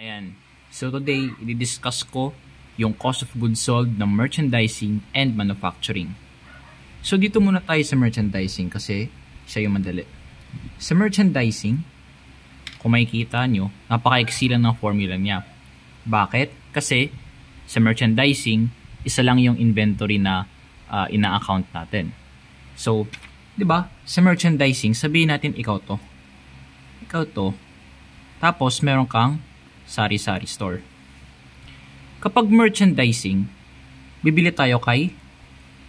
Ayan. So today, i-discuss ko yung cost of goods sold ng merchandising and manufacturing. So dito muna tayo sa merchandising kasi siya yung madali. Sa merchandising, kung makikita nyo, napaka-easy lang ng formula niya. Bakit? Kasi sa merchandising, isa lang yung inventory na ina-account natin. So, di ba? Sa merchandising, sabihin natin ikaw to. Ikaw to. Tapos, meron kang sari-sari store. Kapag merchandising, bibili tayo kay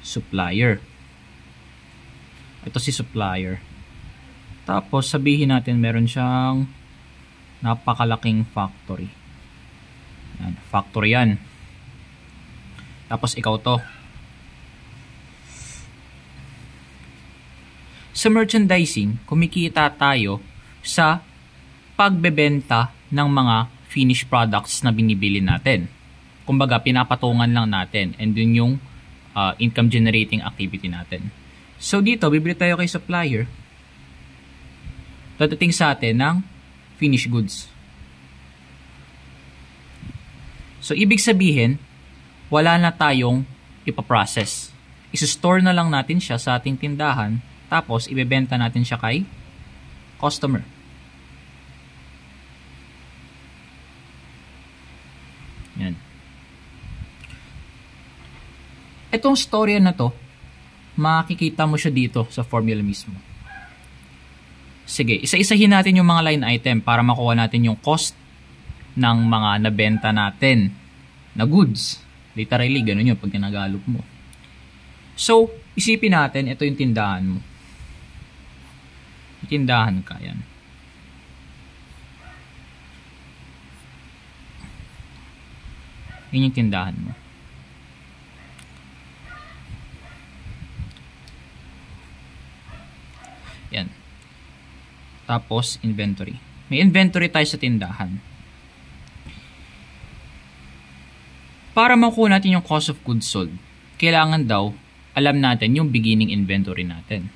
supplier. Ito si supplier. Tapos, sabihin natin meron siyang napakalaking factory. Yan, factory yan. Tapos, ikaw to. Sa merchandising, kumikita tayo sa pagbebenta ng mga finished products na binibili natin. Kumbaga, pinapatungan lang natin and dun yung income generating activity natin. So, dito, bibili tayo kay supplier. Dadating sa atin ng finished goods. So, ibig sabihin, wala na tayong ipaprocess. Isa-store na lang natin siya sa ating tindahan, tapos ibebenta natin siya kay customer. Yan. Itong storya na to, makikita mo siya dito sa formula mismo. Sige, isa-isahin natin yung mga line item para makuha natin yung cost ng mga nabenta natin na goods. Literally, ganun yun pag ginagalog mo. So, isipin natin, ito yung tindahan mo. Tindahan ka, yan. Yun yung tindahan mo. Yan. Tapos, inventory. May inventory tayo sa tindahan. Para makuha natin yung cost of goods sold, kailangan daw, alam natin yung beginning inventory natin.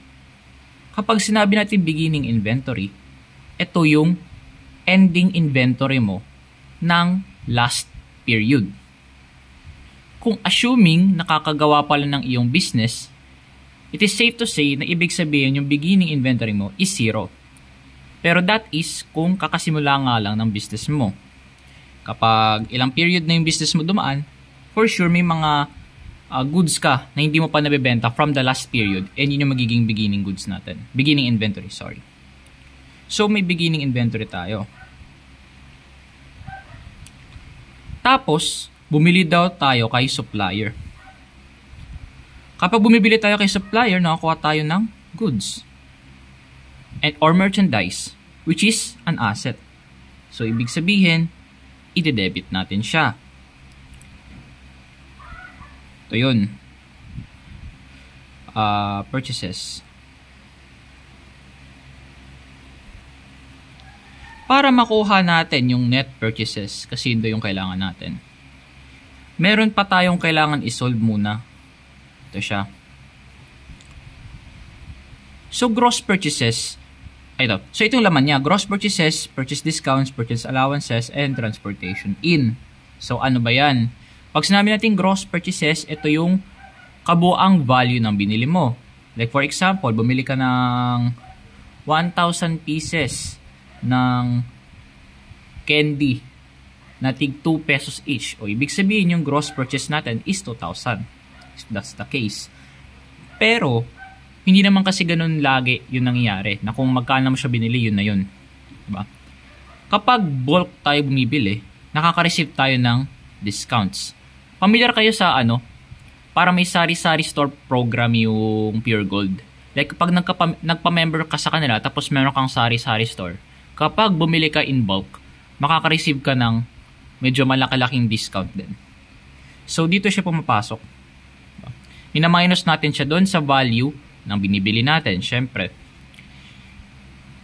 Kapag sinabi natin beginning inventory, ito yung ending inventory mo ng last period. Kung assuming nakakagawa pala ng iyong business, it is safe to say na ibig sabihin yung beginning inventory mo is 0. Pero that is kung kakasimula nga lang ng business mo. Kapag ilang period na yung business mo dumaan, for sure may mga goods ka na hindi mo pa nabibenta from the last period, and yun yung magiging beginning goods natin. Beginning inventory, sorry. So, may beginning inventory tayo. Tapos, bumili daw tayo kay supplier. Kapag bumibili tayo kay supplier, nakakuha tayo ng goods or merchandise, which is an asset. So, ibig sabihin, ide-debit natin siya. Ito yun. Purchases. Para makuha natin yung net purchases, kasi ito yung kailangan natin, meron pa tayong kailangan isolve muna. Ito siya. So, gross purchases. Ito. So, itong laman niya. Gross purchases, purchase discounts, purchase allowances, and transportation in. So, ano ba yan? Pag sinabi natin gross purchases, ito yung kabuang value ng binili mo. Like for example, bumili ka ng 1,000 pieces ng candy na tig 2 pesos each. O ibig sabihin yung gross purchase natin is 2,000. That's the case. Pero, hindi naman kasi ganun lagi yung nangyayari na kung magkano mo siya binili, yun na yun. Diba? Kapag bulk tayo bumibili, nakaka-receive tayo ng discounts. Familiar kayo sa para may sari-sari store program yung Pure Gold. Like kapag nagpa-member ka sa kanila tapos meron kang sari-sari store, kapag bumili ka in bulk, makaka-receive ka ng medyo malaki-laking discount din. So dito siya pumapasok. Mina-minus natin siya doon sa value ng binibili natin, syempre.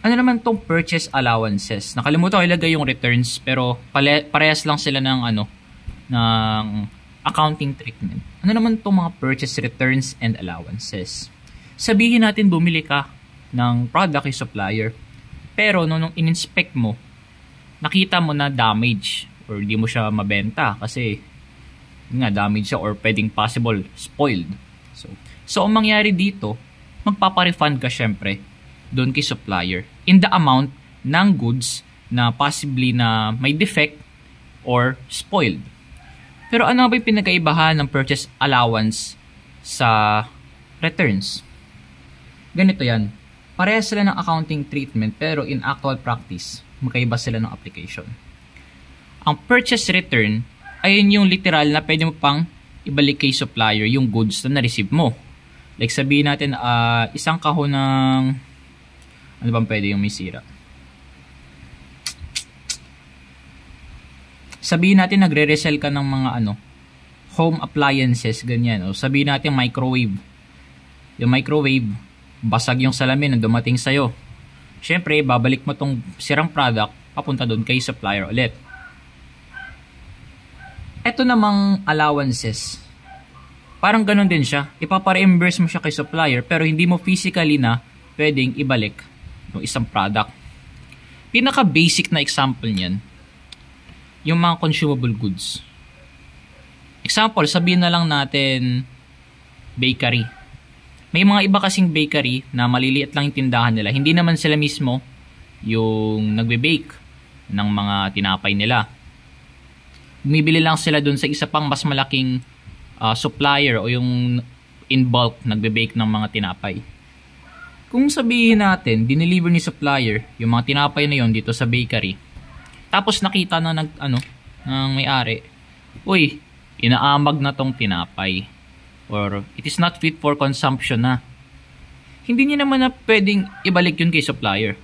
Ano naman tong purchase allowances? Nakalimutan ko ilagay yung returns pero parehas lang sila ng ng accounting treatment. Ano naman itong mga purchase returns and allowances? Sabihin natin bumili ka ng product yung supplier, pero nung in-inspect mo, nakita mo na damage or di mo siya mabenta kasi nga damage siya or pwedeng possible spoiled. So ang mangyari dito, magpapa-refund ka syempre doon kay supplier in the amount ng goods na possibly na may defect or spoiled. Pero ano ba yung pinagkaibahan ng purchase allowance sa returns? Ganito yan. Parehas sila ng accounting treatment pero in actual practice, magkaiba sila ng application. Ang purchase return, ayun yung literal na pwede mo pang ibalik kay supplier yung goods na na-receive mo. Like sabihin natin, isang kahon ng, ano bang pwede yung may sira? Sabihin natin nagre-resell ka ng mga home appliances, ganyan. O sabihin natin microwave. Yung microwave, basag yung salamin na dumating sa'yo. Siyempre, babalik mo tong sirang product, papunta doon kay supplier ulit. Ito namang allowances. Parang ganun din siya. Ipapa-reimburse mo siya kay supplier pero hindi mo physically na pwedeng ibalik yung isang product. Pinaka-basic na example niyan, yung mga consumable goods. Example, sabihin na lang natin bakery. May mga iba kasing bakery na maliliit lang yung tindahan nila. Hindi naman sila mismo yung nagbe-bake ng mga tinapay nila. Bumibili lang sila dun sa isa pang mas malaking supplier o yung in bulk nagbe-bake ng mga tinapay. Kung sabihin natin, dineliver ni supplier yung mga tinapay na yon dito sa bakery. Tapos nakita na ng may-ari, uy, inaamag na tong tinapay. Or it is not fit for consumption na. Hindi niya naman na pwedeng ibalik yun kay supplier.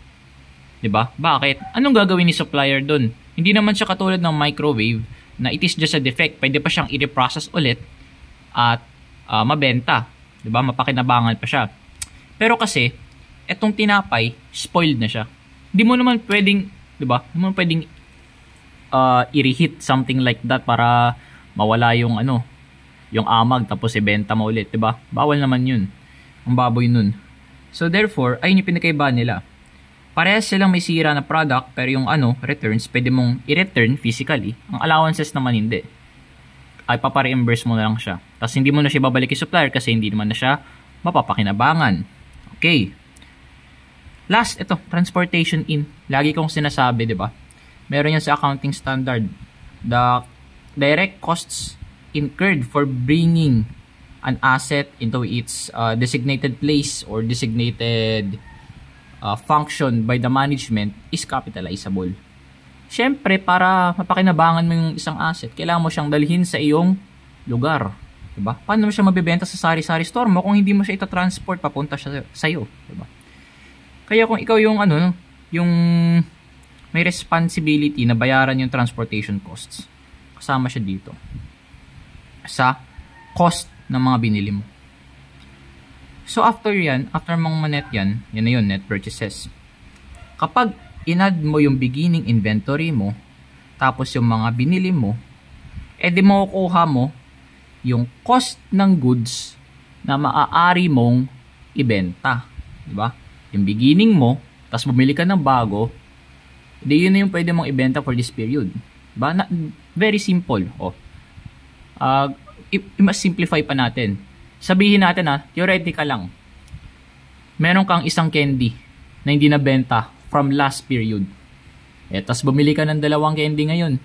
'Di ba? Bakit? Anong gagawin ni supplier doon? Hindi naman siya katulad ng microwave na it is just a defect. Pwede pa siyang i-reprocess ulit at mabenta. 'Di ba? Mapakinabangan pa siya. Pero kasi etong tinapay, spoiled na siya. Hindi mo naman pwedeng, 'di ba? Hindi mo pwedeng i-reheat something like that para mawala yung yung amag tapos ibenta mo ulit, 'di ba? Bawal naman 'yun. Ang baboy nun. So therefore, ayun yung pinakaiba nila. Parehas silang may sira na product pero yung returns pwede mong i-return physically. Ang allowances naman hindi. Ay papa-reimburse mo na lang siya. Tapos hindi mo na siya babalik kay supplier kasi hindi naman na siya mapapakinabangan. Okay. Last, ito, transportation in. Lagi kong sinasabi, 'di ba? Meron yan sa accounting standard. The direct costs incurred for bringing an asset into its designated place or designated function by the management is capitalizable. Siyempre, para mapakinabangan mo yung isang asset, kailangan mo siyang dalhin sa iyong lugar. Diba? Paano mo siya mabibenta sa sari-sari store mo kung hindi mo siya ita-transport papunta siya sa'yo? Diba? Kaya kung ikaw yung yung may responsibility na bayaran yung transportation costs, kasama siya dito sa cost ng mga binili mo. So after mong manet yan na yun, net purchases. Kapag in-add mo yung beginning inventory mo, tapos yung mga binili mo, edi makukuha mo yung cost ng goods na maaari mong ibenta. Diba? Yung beginning mo, tapos bumili ka ng bago, edi yun na yung pwede mong ibenta for this period. Diba? Very simple. Mas simplify pa natin. Sabihin natin theoretical lang. Meron kang isang candy na hindi nabenta from last period. Tas bumili ka ng 2 candy ngayon.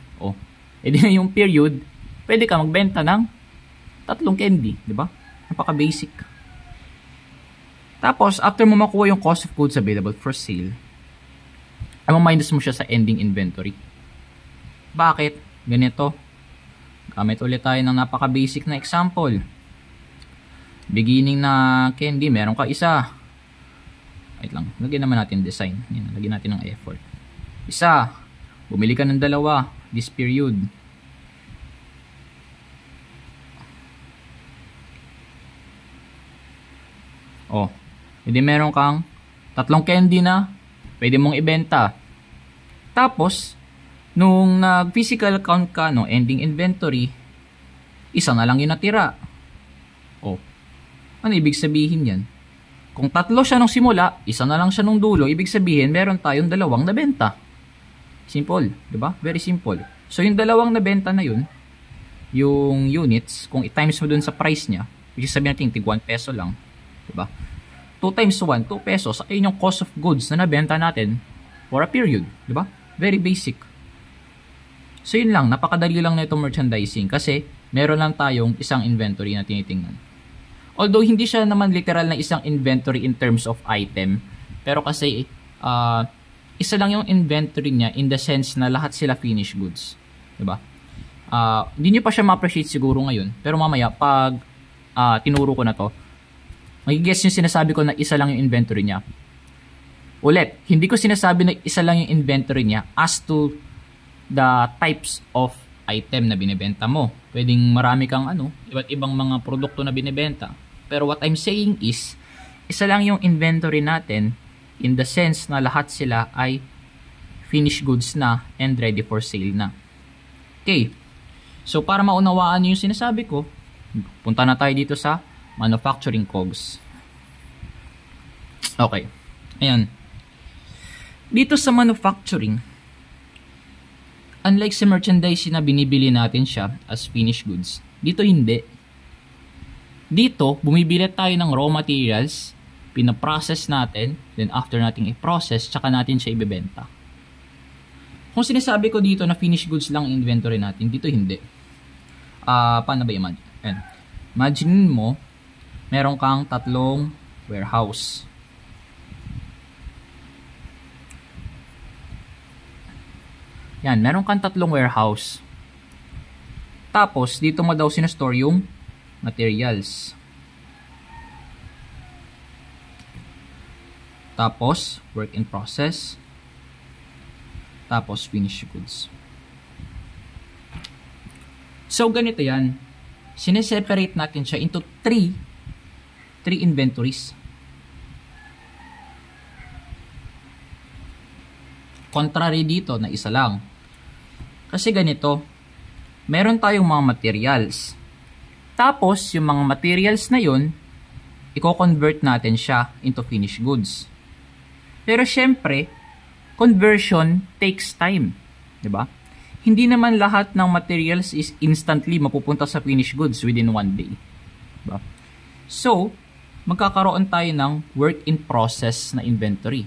Edi na yung period, pwede ka magbenta ng 3 candy, 'di ba? Napaka-basic. Tapos after mo makuha yung cost of goods available for sale, ay minus mo siya sa ending inventory. Bakit? Ganito. Gamit ulit tayo ng napaka-basic na example. Beginning na candy, meron ka isa. Wait lang, lagyan naman natin design. Yan, lagyan natin ng effort. Isa. Bumili ka ng 2 this period. Hindi meron kang 3 candy na pwede mong ibenta. Tapos, nung nag-physical count ka, ending inventory, isa na lang yung natira. Ano ibig sabihin yan? Kung 3 siya nung simula, isa na lang siya nung dulo, ibig sabihin meron tayong 2 nabenta. Simple, 'di ba? Very simple. So yung dalawang nabenta na yun, yung units, kung i-times mo dun sa price niya, which is sabihin natin tig 1 peso lang, 'di ba? 2 times 1, 2 pesos, ayun yung cost of goods na nabenta natin for a period, 'di ba? Very basic. So yun lang, napakadali lang na itong merchandising kasi meron lang tayong isang inventory na tinitingnan. Although hindi siya naman literal na isang inventory in terms of item, pero kasi isa lang yung inventory niya in the sense na lahat sila finished goods, 'di ba? Hindi niyo pa siya ma-appreciate siguro ngayon, pero mamaya pag tinuro ko na to, magigets yung sinasabi ko na isa lang yung inventory niya. Ulit, hindi ko sinasabi na isa lang yung inventory niya as to the types of item na binebenta mo. Pwedeng marami kang iba't ibang mga produkto na binebenta. Pero what I'm saying is, isa lang yung inventory natin in the sense na lahat sila ay finished goods na and ready for sale na. Okay. So para maunawaan niyo yung sinasabi ko, punta na tayo dito sa manufacturing COGS. Okay. Ayan. Dito sa manufacturing, unlike sa merchandise na binibili natin siya as finished goods, dito hindi. Dito, bumibili tayo ng raw materials, pinaprocess natin, then after nating i-process, tsaka natin siya ibebenta. Kung sinasabi ko dito na finished goods lang inventory natin, dito hindi. Paano ba imagine? Imagine mo, meron kang 3 warehouse. Yan, meron kang 3 warehouse. Tapos, dito mo daw sinostore yung materials. Tapos, work in process. Tapos, finished goods. So, ganito yan. Sineseparate natin siya into 3 inventories. Contrary dito na isa lang. Kasi ganito, meron tayong mga materials. Tapos, yung mga materials na yun, i-convert natin siya into finished goods. Pero syempre, conversion takes time. 'Di ba? Hindi naman lahat ng materials is instantly mapupunta sa finished goods within 1 day. 'Di ba? So, magkakaroon tayo ng work in process na inventory.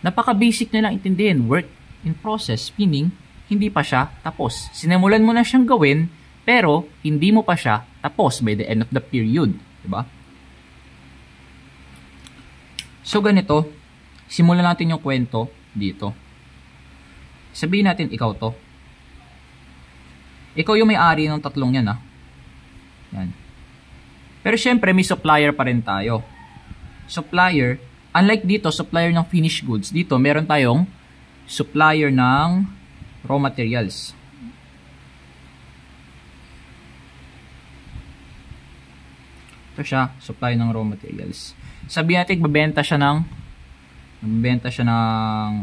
Napaka-basic na lang intindihin, work in process, meaning hindi pa siya tapos. Sinimulan mo na siyang gawin, pero hindi mo pa siya tapos by the end of the period, 'di ba? So ganito, simulan natin yung kwento dito. Sabihin natin ikaw to. Ikaw yung may-ari ng 3 yan, Yan. Pero syempre may supplier pa rin tayo. Supplier, unlike dito, supplier ng finished goods, dito meron tayong supplier ng raw materials. Ito siya, supplier ng raw materials. Sabihin natin, magbebenta siya ng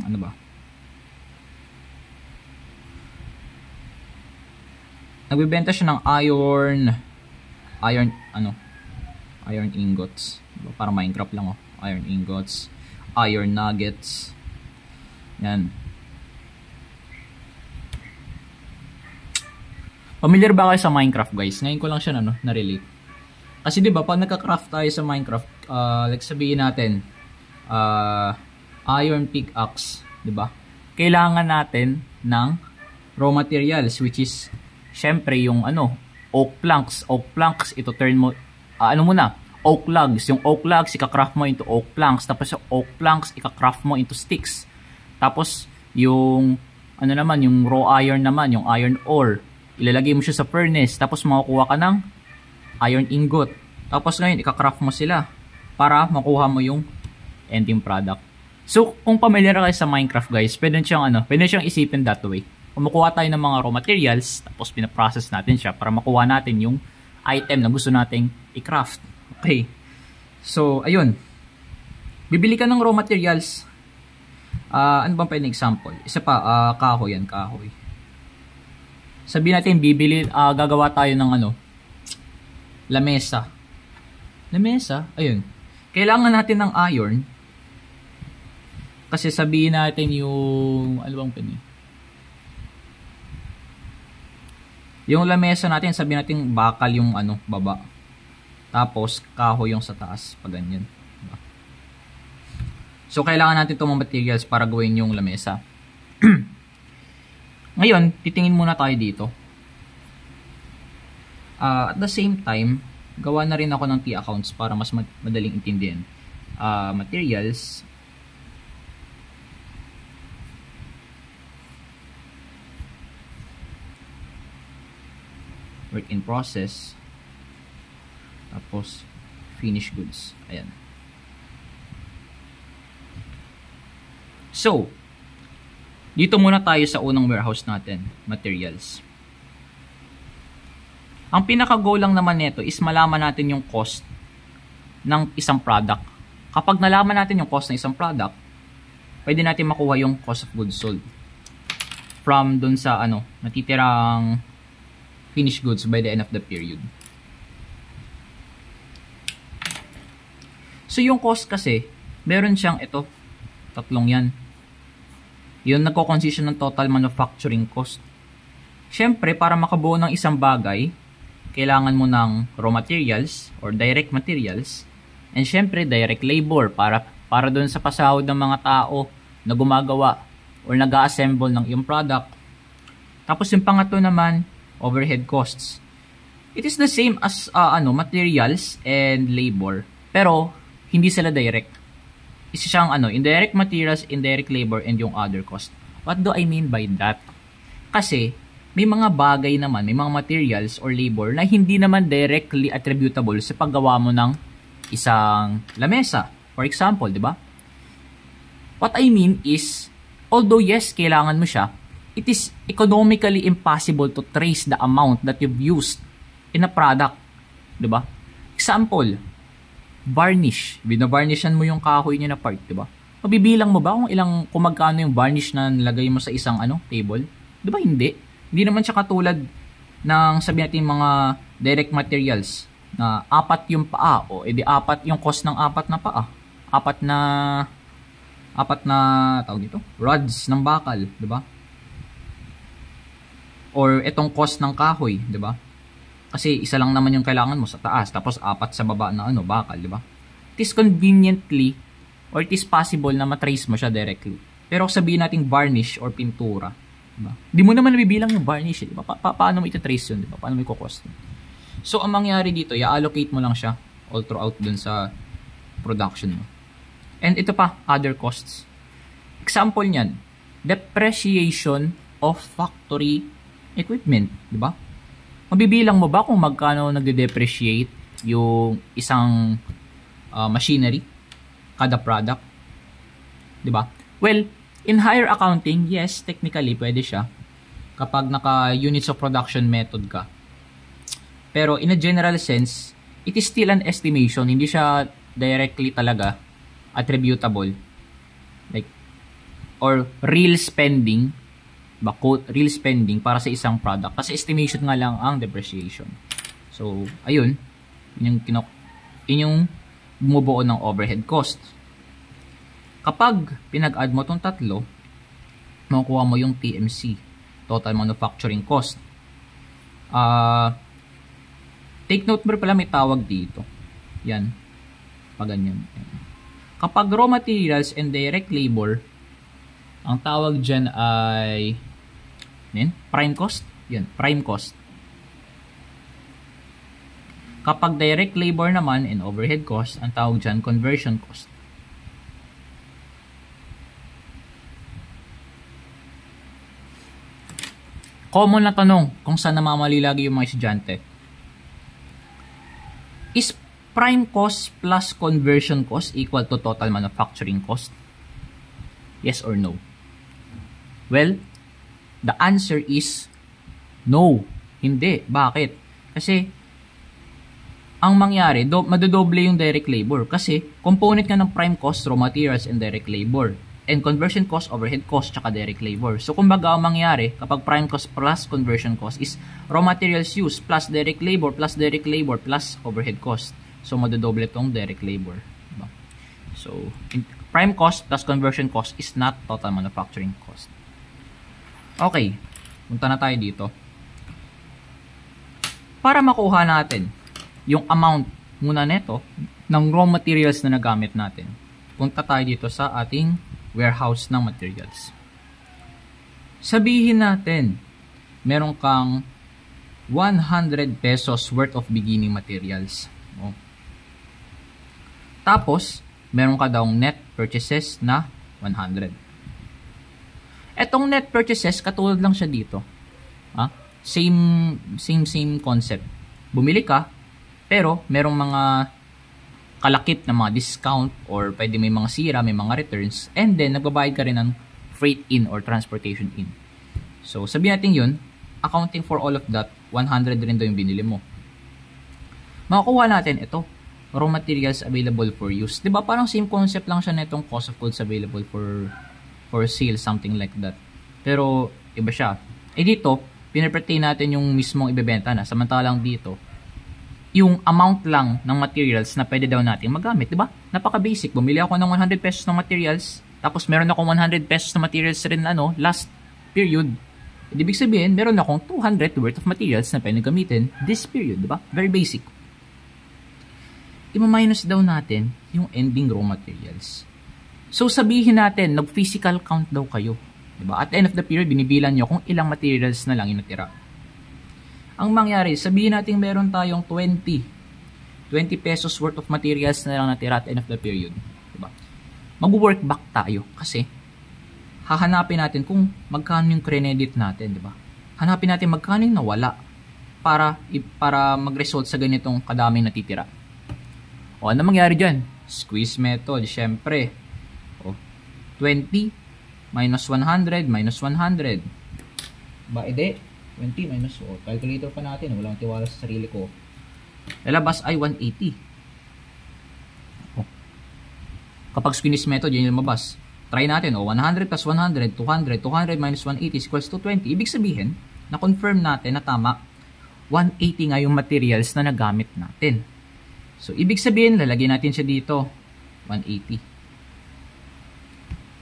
ano ba? Nagbebenta siya ng iron ingots. Para Minecraft lang, iron ingots, iron nuggets. Yan. Familiar ba kayo sa Minecraft, guys? Ngayon ko lang siya na-relate. Kasi 'di ba, pag nagka-craft tayo sa Minecraft, like sabihin natin, iron pickaxe, 'di ba? Kailangan natin ng raw materials, which is syempre yung oak planks. Oak planks, ito turn mo oak logs. Yung oak logs ika-craft mo into oak planks, tapos yung oak planks ika-craft mo into sticks. Tapos yung yung raw iron naman, yung iron ore, ilalagay mo siya sa furnace, tapos makukuha ka ng iron ingot. Tapos ngayon ika-craft mo sila para makuha mo yung ending product. So, kung familiar kayo sa Minecraft, guys, pwede siyang isipin that way. Kumukuha tayo ng mga raw materials, tapos pinaprocess natin siya para makuha natin yung item na gusto nating i-craft. Okay. So, ayun. Bibili ka ng raw materials. Ano bang pwedeng example? Isa pa, kahoy yan, kahoy. Sabihin natin, gagawa tayo ng lamesa. Lamesa? Ayun. Kailangan natin ng iron. Kasi sabihin natin yung, Yung lamesa natin, sabihin natin bakal yung ano, baba. Tapos, kahoy yung sa taas. Pag ganyan. Diba? So, kailangan natin itong materials para gawin yung lamesa. Ngayon, titingin muna tayo dito. At the same time, gawa na rin ako ng T-accounts para mas madaling intindihan. Materials. Work in process. Tapos, finished goods. Ayan. So, dito muna tayo sa unang warehouse natin, materials. Ang pinaka-goal lang naman nito is malaman natin yung cost ng isang product. Kapag nalaman natin yung cost ng isang product, pwede natin makuha yung cost of goods sold from dun sa natitirang finished goods by the end of the period. So, yung cost kasi, meron siyang tatlong yan. Yun nagko-consist ng total manufacturing cost. Siyempre, para makabuo ng isang bagay, kailangan mo ng raw materials or direct materials, and siyempre, direct labor para dun sa pasahod ng mga tao na gumagawa or nag-assemble ng iyong product. Tapos yung pangatlo naman, overhead costs. It is the same as materials and labor, pero hindi sila direct. Isa siyang indirect materials, indirect labor, and yung other cost. What do I mean by that? Kasi may mga bagay naman, may mga materials or labor na hindi naman directly attributable sa paggawa mo ng isang lamesa. For example, di ba? What I mean is, although yes, kailangan mo siya, it is economically impossible to trace the amount that you've used in a product. Di ba? Example, varnish. Binavarnishan mo yung kahoy niya na part, di ba? Mabibilang mo ba kung magkano yung varnish na nilagay mo sa isang table? Di ba hindi? Hindi naman siya katulad ng sabihin natin mga direct materials na 4 yung paa o edi 4 yung cost ng 4 na paa. 4 na tawag dito, rods ng bakal, di ba? Or itong cost ng kahoy, di ba? Kasi isa lang naman yung kailangan mo sa taas, tapos 4 sa baba na bakal, di ba? It is conveniently or it is possible na matrace mo siya directly. Pero sabihin natin varnish or pintura, di ba? Di mo naman nabibilang yung varnish, di ba? Paano mo ita-trace yun, di ba? Paano mo i-cost yun? So, ang mangyari dito, i-allocate mo lang siya all throughout dun sa production mo. And ito pa, other costs. Example niyan, depreciation of factory equipment, di ba? Mabibilang mo ba kung magkano nagde-depreciate yung isang machinery kada product? Di ba? Well, in higher accounting, yes, technically pwede siya kapag naka units of production method ka. Pero in a general sense, it is still an estimation. Hindi siya directly talaga attributable. Like, or real spending, quote, real spending para sa isang product. Kasi estimation nga lang ang depreciation. So, ayun. Yun yung bumubuo ng overhead cost. Kapag pinag-add mo itong tatlo, makukuha mo yung TMC, Total Manufacturing Cost. Take note mo pala, may tawag dito. Yan. Pag ganyan. Kapag raw materials and direct labor, ang tawag dyan ay prime cost. Yan, prime cost. Kapag direct labor naman and overhead cost, ang tawag dyan conversion cost. Common na tanong kung saan namamali lagi yung mga estudyante. Is prime cost plus conversion cost equal to total manufacturing cost? Yes or no? Well, the answer is no. Hindi. Bakit? Kasi ang mangyari, madodoble yung direct labor kasi component nga ng prime cost, raw materials, and direct labor. And conversion cost, overhead cost, tsaka direct labor. So, kumbaga, ang mangyari, kapag prime cost plus conversion cost is raw materials used plus direct labor plus overhead cost. So, madodoble itong direct labor. Diba? So, prime cost plus conversion cost is not total manufacturing cost. Okay. Punta na tayo dito. para makuha natin yung amount muna neto ng raw materials na nagamit natin, punta tayo dito sa ating warehouse ng materials. Sabihin natin, meron kang 100 pesos worth of beginning materials. Oh. Tapos, meron ka daw net purchases na 100. Etong net purchases, katulad lang siya dito. Same concept. Bumili ka, pero merong mga kalakip na mga discount or pwede may mga sira, may mga returns, and then nagbabayad ka rin ng freight in or transportation in. So, sabihin natin yun, accounting for all of that, 100 rin daw yung binili mo. Makakuha natin ito, raw materials available for use. Diba parang same concept lang siya na itong cost of goods available for sale, something like that. Pero, iba siya. Dito, pinrepertain natin yung mismong ibebenta na. Samantalang dito, yung amount lang ng materials na pwede daw natin magamit, di ba? Napaka-basic. Bumili ako ng 100 pesos ng materials, tapos meron akong 100 pesos na materials rin last period. Ibig sabihin, meron akong 200 worth of materials na pwede gamitin this period, di ba? Very basic. I-minus daw natin yung ending raw materials. So, sabihin natin, nag-physical count daw kayo. Di ba? At the end of the period, binibilan nyo kung ilang materials na lang yung natira. Ang mangyari, sabihin natin meron tayong 20 pesos worth of materials na lang natira at the end of the period. Diba? Mag-work back tayo kasi hahanapin natin kung magkano yung credit natin. Diba? Hanapin natin magkano yung nawala para mag-result sa ganitong kadaming natitira. O, ano mangyari dyan? Squeeze method, syempre. O, 20 minus 100 minus 100. Ba, edi? 20 minus, calculator pa natin, walang tiwala sa sarili ko. Lalabas ay 180. Kapag squeeze method, yun yung lumabas. Try natin, 100 plus 100, 200, 200 minus 180 is equals to 20. Ibig sabihin, na-confirm natin na tama, 180 nga yung materials na nagamit natin. So, ibig sabihin, lalagyan natin siya dito, 180.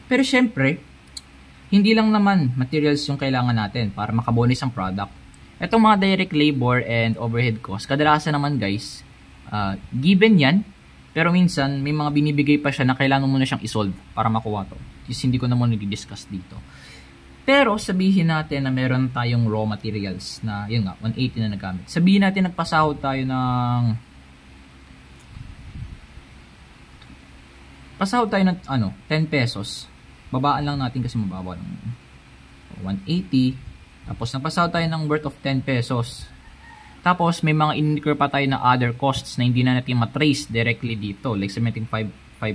Pero syempre, hindi lang naman materials yung kailangan natin para makabonis ang product. Itong mga direct labor and overhead cost, kadalasan naman guys, given yan, pero minsan may mga binibigay pa siya na kailangan muna siyang isolve para makuha to. Just hindi ko na muna i-discuss dito. Pero sabihin natin na meron tayong raw materials na, yun nga, 180 na nagamit. Sabihin natin nagpasahod tayo ng ng 10 pesos. Babaan lang natin kasi mababa ng 180. Tapos nagpasahod tayo ng worth of 10 pesos. Tapos may mga in-incur pa tayo na other costs na hindi na natin matrace directly dito. Like sabihin 5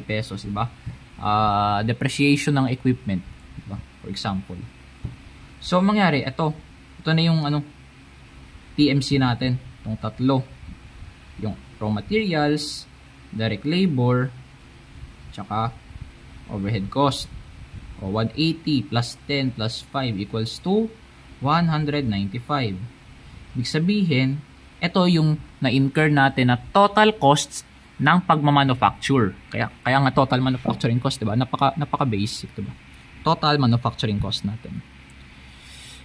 pesos, diba? Depreciation ng equipment, diba? For example. So, mangyari, ito na yung TMC natin. Itong tatlo. Yung raw materials, direct labor, tsaka overhead cost. O 180 plus 10 plus 5 equals to 195. Ibig sabihin, ito yung na-incur natin na total costs ng pagmamanufacture. Kaya nga total manufacturing cost, diba? Napaka basic, diba? Total manufacturing cost natin.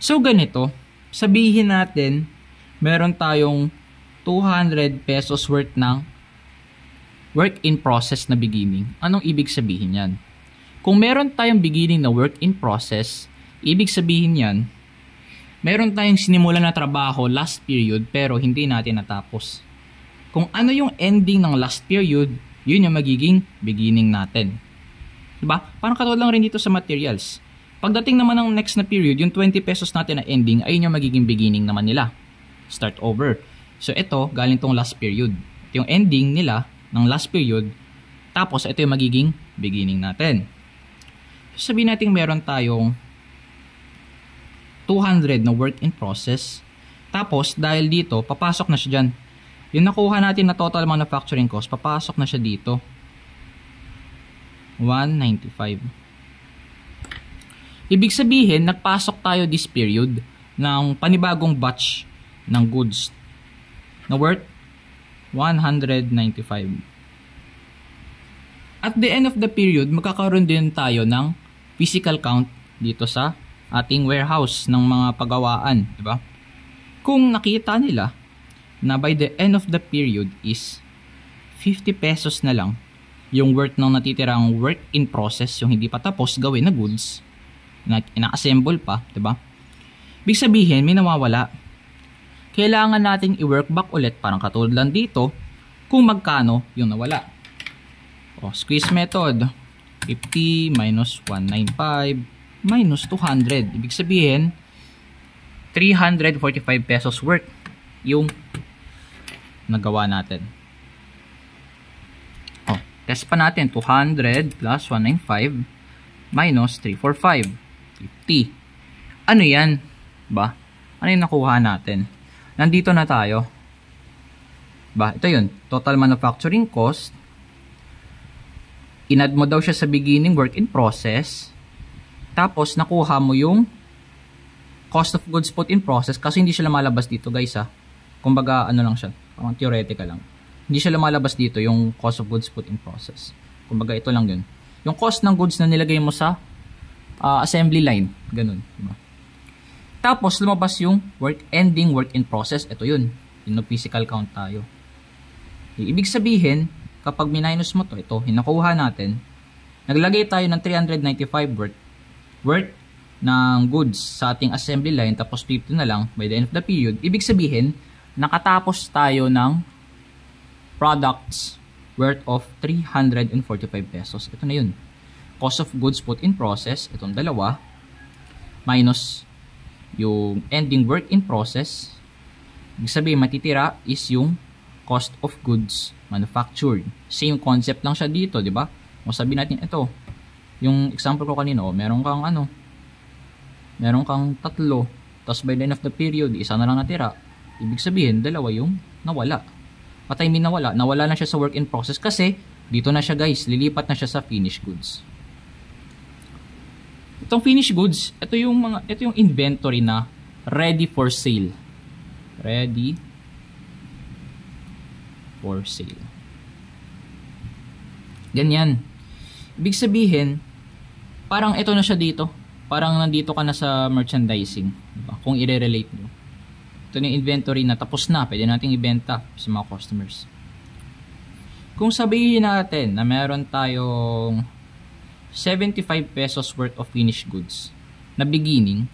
So, ganito. Sabihin natin, meron tayong 200 pesos worth ng work in process na beginning. Anong ibig sabihin yan? Kung meron tayong beginning na work in process, ibig sabihin yan, meron tayong sinimulan na trabaho last period pero hindi natin natapos. Kung ano yung ending ng last period, yun yung magiging beginning natin. Diba? Parang katulad lang rin dito sa materials. Pagdating naman ng next na period, yung 20 pesos natin na ending, ayun yung magiging beginning naman nila. Start over. So ito, galing tong last period. Ito yung ending nila ng last period. Tapos ito yung magiging beginning natin. Sabihin natin meron tayong 200 na work in process. Tapos, dahil dito, papasok na siya dyan. Yung nakuha natin na total manufacturing cost, papasok na siya dito. 195. Ibig sabihin, nagpasok tayo this period ng panibagong batch ng goods na worth 195. At the end of the period, magkakaroon din tayo ng physical count dito sa ating warehouse ng mga pagawaan, di ba? Kung nakita nila na by the end of the period is 50 pesos na lang yung worth ng natitirang work in process, yung hindi pa tapos gawin na goods, na ina-assemble pa, diba? Ibig sabihin, may nawawala. Kailangan nating i-work back ulit, parang katulad lang dito, kung magkano yung nawala. O, squeeze method. 50 minus 195 minus 200. Ibig sabihin, 345 pesos worth yung nagawa natin. O, test pa natin. 200 plus 195 minus 345. 50. Ano yan? Ba? Ano yung nakuha natin? Nandito na tayo. Ba, ito yun. Total manufacturing cost. Inad mo daw siya sa beginning work in process. Tapos, nakuha mo yung cost of goods put in process. Kasi hindi siya lumalabas dito, guys, ha. Kumbaga, ano lang siya. Parang theoretical lang. Hindi siya lumalabas dito, yung cost of goods put in process. Kumbaga, ito lang yun. Yung cost ng goods na nilagay mo sa assembly line. Ganun. Diba? Tapos, lumabas yung ending work in process. Ito yun. Yung physical count tayo. Ibig sabihin, kapag minus mo to, ito, hinakuha natin, naglagay tayo ng 395 worth ng goods sa ating assembly line, tapos 50 na lang by the end of the period. Ibig sabihin, nakatapos tayo ng products worth of 345 pesos. Ito na yun. Cost of goods put in process, itong dalawa, minus yung ending work in process. Ibig sabihin, matitira is yung cost of goods manufactured. Same concept lang siya dito, di ba? O sabihin natin, ito, yung example ko kanina, meron kang meron kang tatlo, tapos by the end of the period, isa na lang natira. Ibig sabihin, dalawa yung nawala. At I mean nawala na siya sa work in process kasi dito na siya, guys, lilipat na siya sa finished goods. Itong finished goods, ito yung inventory na ready for sale. Ready for sale. Ganyan. Ibig sabihin, parang ito na siya dito. Parang nandito ka na sa merchandising. Diba? Kung i-relate nyo. Ito na yung inventory na tapos na. Pwede natin ibenta sa mga customers. Kung sabihin natin na meron tayong 75 pesos worth of finished goods na beginning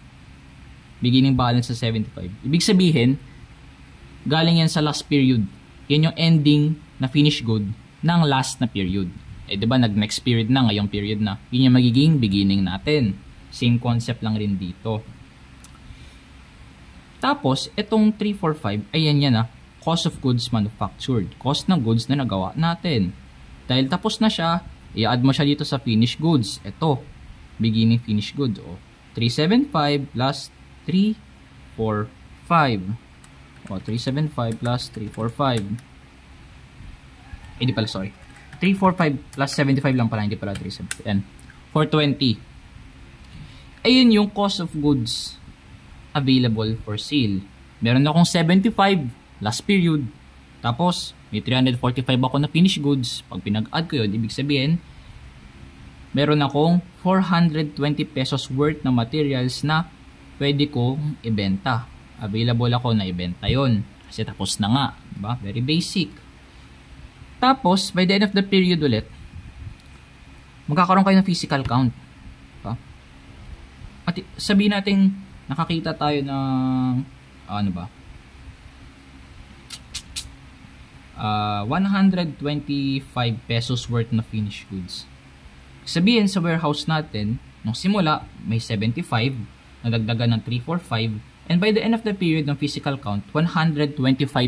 balance sa 75. Ibig sabihin, galing yan sa last period. Yan yung ending na finished good ng last na period. Eh, diba, nag-next period na, ngayong period na. Yun yung magiging beginning natin. Same concept lang rin dito. Tapos, itong 345, ayan yan cost of goods manufactured. Cost ng goods na nagawa natin. Dahil tapos na siya, i-add mo siya dito sa finished goods. Ito, beginning finished goods. O, 375 plus 345. O, 375 plus 345. Hindi pala, sorry. 345 plus 75 lang pala, hindi pala 375. Yan. 420. Ayun yung cost of goods available for sale. Meron akong 75 last period. Tapos, may 345 ako na finished goods. Pag pinag-add ko yun, ibig sabihin, meron akong 420 pesos worth na materials na pwede kong ibenta. Available ako na ibenta yon kasi tapos na nga. Diba? Very basic. Tapos, by the end of the period ulit, magkakaroon kayo ng physical count. Diba? At sabihin natin, nakakita tayo ng, 125 pesos worth na finished goods. Sabihin sa warehouse natin, nung simula, may 75, nadagdagan ng 345, and by the end of the period ng physical count, 125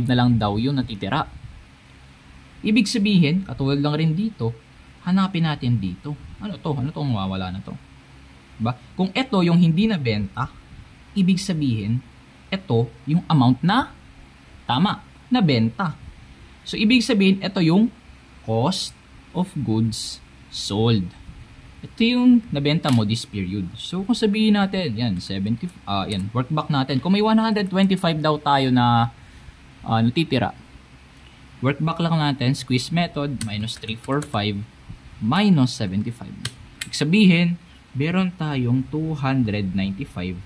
na lang daw yung natitira. Ibig sabihin, katulad lang rin dito, hanapin natin dito. Ano to? Ano to? Mawawala na to. Diba? Kung ito yung hindi na benta, ibig sabihin, ito yung amount na tama, na benta. So, ibig sabihin, ito yung cost of goods sold. Ito yung nabenta mo this period. So, kung sabihin natin, yan, 70, yan, work back natin. Kung may 125 daw tayo na natitira, work back lang natin, squeeze method, minus 345, minus 75. Ibig sabihin, meron tayong 295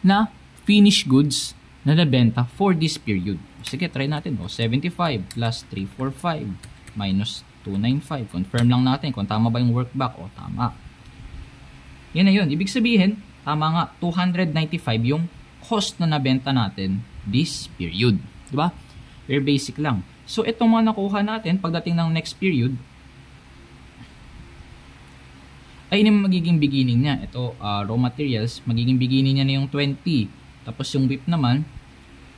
na finished goods na nabenta for this period. Sige, try natin. 75 plus 345 minus 295. Confirm lang natin kung tama ba yung workback. Tama. Yan na yun. Ibig sabihin, tama nga, 295 yung cost na nabenta natin this period. Diba? Very basic lang. So, itong mga nakuha natin, pagdating ng next period, ay yun yung magiging beginning niya. Ito, raw materials, magiging beginning niya na yung 20. Tapos yung WIP naman,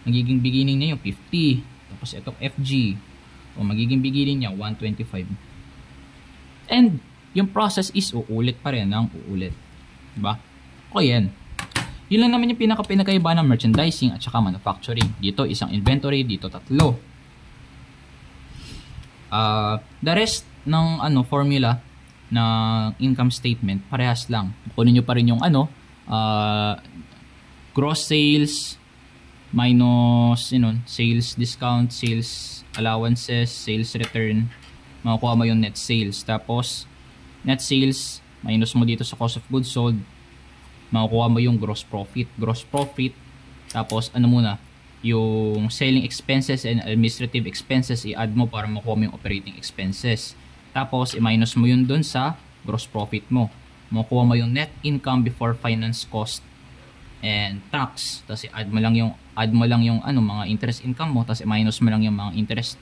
magiging beginning niya yung 50. Tapos itong FG, magiging beginning niya 125. And yung process is uulit pa rin ng uulit. Diba? O yan. Yun lang naman yung pinakaiba ng merchandising at saka manufacturing. Dito isang inventory, dito tatlo. The rest ng formula na income statement, parehas lang. Kunin nyo pa rin yung gross sales minus sales discount, sales allowances, sales return. Makukuha mo yung net sales. Tapos net sales minus mo dito sa cost of goods sold, makukuha mo yung gross profit. Gross profit, tapos yung selling expenses and administrative expenses, i-add mo para makuha mo yung operating expenses. Tapos i-minus mo yun dun sa gross profit mo. Makukuha mo yung net income before finance cost and tax. Tapos i-add mo lang yung mga interest income mo, tapos i-minus mo lang yung mga interest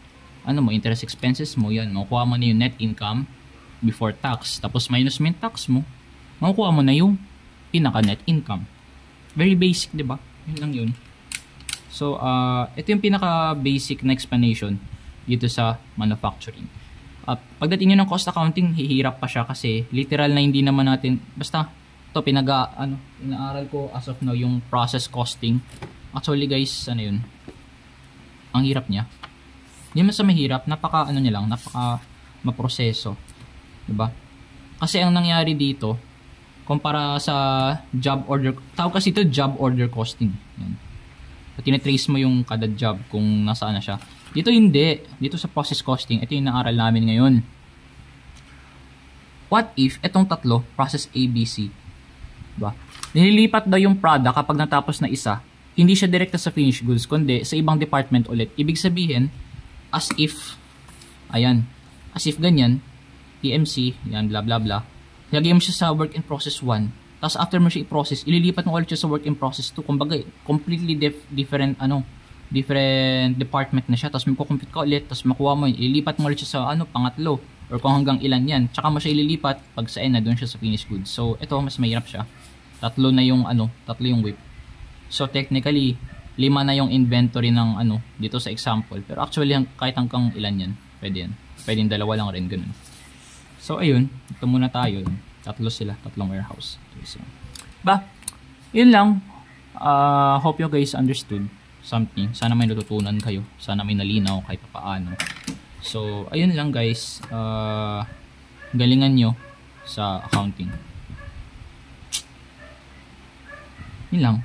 expenses mo. Yan, makukuha mo na yung net income before tax. Tapos minus mo yung tax mo, makukuha mo na yung pinaka net income. Very basic, 'di ba? Yun lang yun. So, ito yung pinaka basic na explanation dito sa manufacturing. Pagdating nyo ng cost accounting, hihirap pa siya kasi literal na hindi naman natin, basta ito inaaral ko as of now yung process costing. Actually guys, yun, ang hirap niya. Hindi man sa mahirap, napaka maproseso, diba? Kasi ang nangyari dito, kumpara sa job order, tawag kasi ito job order costing. Yan. Tinatrace mo yung kada job kung nasaan na siya. Dito hindi. Dito sa process costing, ito yung naaral namin ngayon. What if itong tatlo, process A, B, C, diba? Nililipat daw yung product kapag natapos na isa, hindi siya direkta sa finished goods, kundi sa ibang department ulit. Ibig sabihin, as if ganyan, TMC, yan, blah blah blah, lagay mo siya sa work in process 1, tapos after mo siya i-process, ililipat mo ulit siya sa work in process 2. Kumbaga, completely different department na siya. Tapos magko-compute ka ulit, tapos makuha mo, ililipat mo ulit siya sa pangatlo, or kung hanggang ilan yan. Tsaka mo siya ililipat pag sa end na doon siya sa finished goods. So ito mas mahirap siya. Tatlo yung WIP. So technically, 5 na yung inventory ng dito sa example. Pero actually kahit hanggang ilan yan, pwede yan. Pwedeng dalawa lang rin, ganun. So ayun, ito muna tayo. Tatlong warehouse. So, yun lang. Hope you guys understood something. Sana may natutunan kayo. Sana may nalinaw kahit paano. So, ayun lang guys. Galingan nyo sa accounting. Yun lang.